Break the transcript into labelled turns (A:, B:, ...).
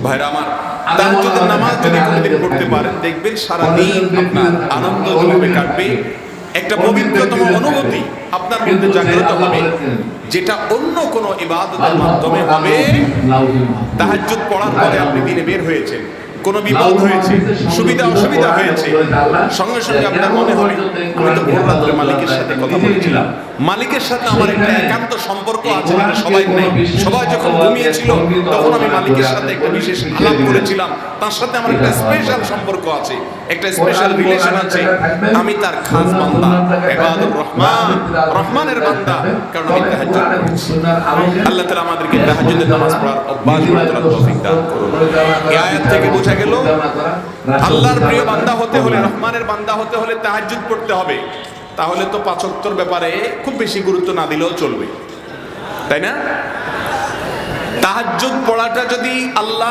A: ভাইরা আমার, তাহাজ্জুদের নামাজ যদি কোনোদিন পড়তে পারেন, দেখবেন সারাদিন আপনার আনন্দ যেভাবে কাটবে, একটা পবিত্রতম অনুভূতি আপনার মধ্যে জাগ্রত হবে, যেটা অন্য কোনো ইবাদতের মাধ্যমে হবে। তাহাজ্জুদ পড়ার পরে আপনি দিনে বের হয়েছেন, কোনো বিপদ হয়েছে, সুবিধা অসুবিধা হয়েছে, সঙ্গে সঙ্গে আপনার মনে হবে আমি তো ভোর রাত্রে মালিকের সাথে কথা বলেছিলাম, মালিকের সাথে আমার একটা একান্ত সম্পর্ক আছে যেটা সবাই নেই। সবাই যখন ঘুমিয়েছিল তখন আমি মালিকের সাথে একটা বিশেষ আলাপ করেছিলাম, তার সাথে আমার একটা স্পেশাল সম্পর্ক আছে, একটা স্পেশাল রিলেশন আছে। আমি তার খাস বান্দা, ইবাদুর রহমান, রহমানের বান্দা, কারণ আমি তাহাজ্জুদ পড়েছি। আল্লাহ তাআলা আমাদেরকে তাহাজ্জুদের নামাজ পড়ার অভ্যাস গড়ে তোলার তৌফিক দান করুন। এই আয়াত থেকে বোঝা গেল আল্লাহর প্রিয় বান্দা হতে হলে, রহমানের বান্দা হতে হলে তাহাজ্জুদ পড়তে হবে। তাহলে তো পাঁচ ওয়াক্তের ব্যাপারে খুব বেশি গুরুত্ব না দিলেও চলবে, তাই না? তাহাজ্জুদ পড়াটা যদি আল্লাহ